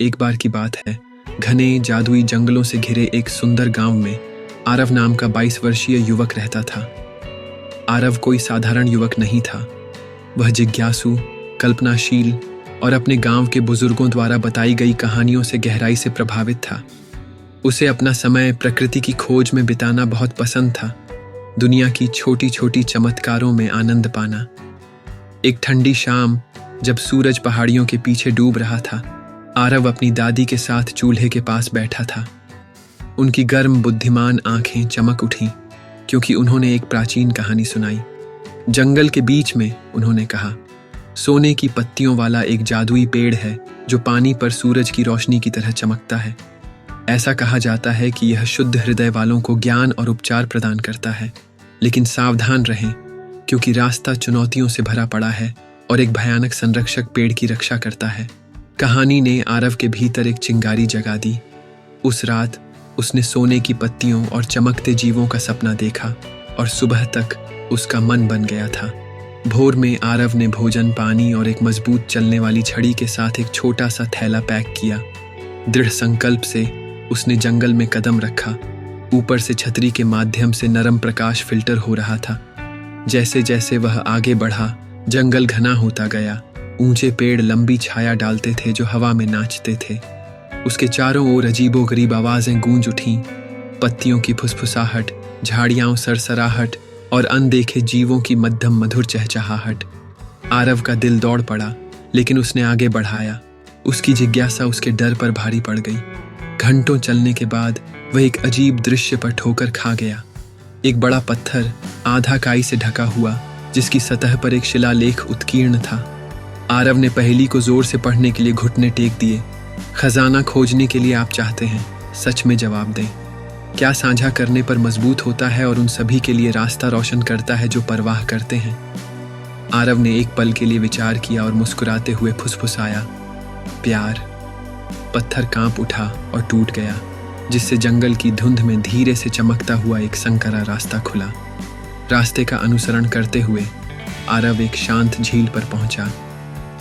एक बार की बात है, घने जादुई जंगलों से घिरे एक सुंदर गांव में आरव नाम का 22 वर्षीय युवक रहता था। आरव कोई साधारण युवक नहीं था। वह जिज्ञासु, कल्पनाशील और अपने गांव के बुजुर्गों द्वारा बताई गई कहानियों से गहराई से प्रभावित था। उसे अपना समय प्रकृति की खोज में बिताना बहुत पसंद था, दुनिया की छोटी छोटी चमत्कारों में आनंद पाना। एक ठंडी शाम जब सूरज पहाड़ियों के पीछे डूब रहा था, आरव अपनी दादी के साथ चूल्हे के पास बैठा था। उनकी गर्म बुद्धिमान आंखें चमक उठीं क्योंकि उन्होंने एक प्राचीन कहानी सुनाई। जंगल के बीच में, उन्होंने कहा, सोने की पत्तियों वाला एक जादुई पेड़ है जो पानी पर सूरज की रोशनी की तरह चमकता है। ऐसा कहा जाता है कि यह शुद्ध हृदय वालों को ज्ञान और उपचार प्रदान करता है। लेकिन सावधान रहें क्योंकि रास्ता चुनौतियों से भरा पड़ा है और एक भयानक संरक्षक पेड़ की रक्षा करता है। कहानी ने आरव के भीतर एक चिंगारी जगा दी। उस रात उसने सोने की पत्तियों और चमकते जीवों का सपना देखा और सुबह तक उसका मन बन गया था। भोर में आरव ने भोजन, पानी और एक मजबूत चलने वाली छड़ी के साथ एक छोटा सा थैला पैक किया। दृढ़ संकल्प से उसने जंगल में कदम रखा। ऊपर से छतरी के माध्यम से नरम प्रकाश फिल्टर हो रहा था। जैसे जैसे वह आगे बढ़ा, जंगल घना होता गया। ऊंचे पेड़ लंबी छाया डालते थे जो हवा में नाचते थे। उसके चारों ओर अजीबोगरीब आवाजें गूंज उठीं, पत्तियों की फुसफुसाहट, झाड़ियां सरसराहट और अनदेखे जीवों की मध्यम मधुर चहचहाहट। आरव का दिल दौड़ पड़ा, लेकिन उसने आगे बढ़ाया। उसकी जिज्ञासा उसके डर पर भारी पड़ गई। घंटों चलने के बाद वह एक अजीब दृश्य पर ठोकर खा गया। एक बड़ा पत्थर, आधा काई से ढका हुआ, जिसकी सतह पर एक शिलालेख उत्कीर्ण था। आरव ने पहेली को जोर से पढ़ने के लिए घुटने टेक दिए। खजाना खोजने के लिए आप चाहते हैं, सच में जवाब दें। क्या साझा करने पर मजबूत होता है और उन सभी के लिए रास्ता रोशन करता है जो परवाह करते हैं। आरव ने एक पल के लिए विचार किया और मुस्कुराते हुए फुसफुसाया, प्यार। पत्थर कांप उठा और टूट गया, जिससे जंगल की धुंध में धीरे से चमकता हुआ एक संकरा रास्ता खुला। रास्ते का अनुसरण करते हुए आरव एक शांत झील पर पहुंचा।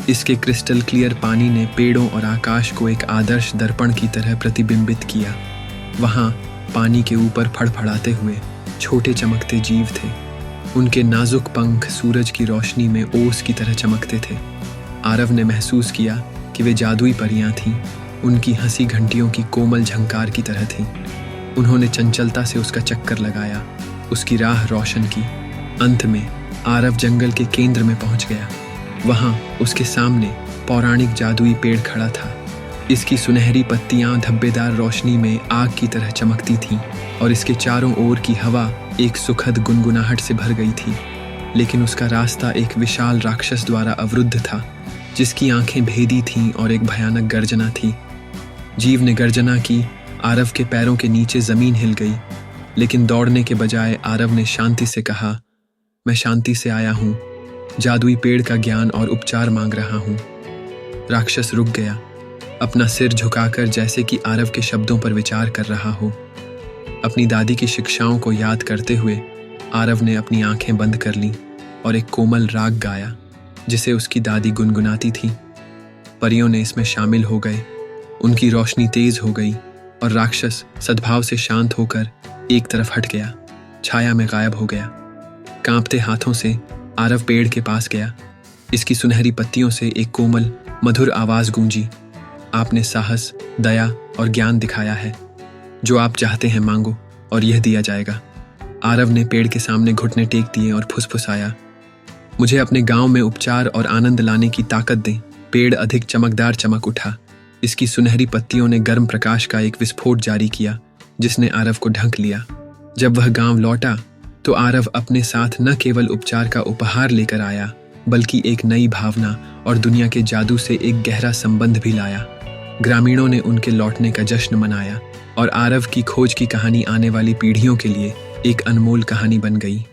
इसके क्रिस्टल क्लियर पानी ने पेड़ों और आकाश को एक आदर्श दर्पण की तरह प्रतिबिंबित किया। वहां पानी के ऊपर फड़फड़ाते हुए छोटे चमकते जीव थे। उनके नाजुक पंख सूरज की रोशनी में ओस की तरह चमकते थे। आरव ने महसूस किया कि वे जादुई परियां थीं। उनकी हंसी घंटियों की कोमल झंकार की तरह थी। उन्होंने चंचलता से उसका चक्कर लगाया, उसकी राह रोशन की। अंत में आरव जंगल के केंद्र में पहुंच गया। वहां उसके सामने पौराणिक जादुई पेड़ खड़ा था। इसकी सुनहरी पत्तियां धब्बेदार रोशनी में आग की तरह चमकती थीं और इसके चारों ओर की हवा एक सुखद गुनगुनाहट से भर गई थी। लेकिन उसका रास्ता एक विशाल राक्षस द्वारा अवरुद्ध था, जिसकी आंखें भेदी थीं और एक भयानक गर्जना थी। जीव ने गर्जना की, आरव के पैरों के नीचे जमीन हिल गई। लेकिन दौड़ने के बजाय आरव ने शांति से कहा, मैं शांति से आया हूं, जादुई पेड़ का ज्ञान और उपचार मांग रहा हूं। राक्षस रुक गया, अपना सिर झुकाकर, जैसे कि आरव के शब्दों पर विचार कर रहा हो। अपनी दादी की शिक्षाओं को याद करते हुए आरव ने अपनी आंखें बंद कर लीं और एक कोमल राग गाया जिसे उसकी दादी गुनगुनाती थी। परियों ने इसमें शामिल हो गए। उनकी रोशनी तेज हो गई और राक्षस सद्भाव से शांत होकर एक तरफ हट गया, छाया में गायब हो गया। कांपते हाथों से आरव पेड़ के पास गया। इसकी सुनहरी पत्तियों से एक कोमल मधुर आवाज गूंजी, आपने साहस, दया और ज्ञान दिखाया है। जो आप चाहते हैं मांगो और यह दिया जाएगा। आरव ने पेड़ के सामने घुटने टेक दिए और फुसफुसाया, मुझे अपने गांव में उपचार और आनंद लाने की ताकत दें। पेड़ अधिक चमकदार चमक उठा। इसकी सुनहरी पत्तियों ने गर्म प्रकाश का एक विस्फोट जारी किया, जिसने आरव को ढक लिया। जब वह गांव लौटा तो आरव अपने साथ न केवल उपचार का उपहार लेकर आया, बल्कि एक नई भावना और दुनिया के जादू से एक गहरा संबंध भी लाया। ग्रामीणों ने उनके लौटने का जश्न मनाया और आरव की खोज की कहानी आने वाली पीढ़ियों के लिए एक अनमोल कहानी बन गई।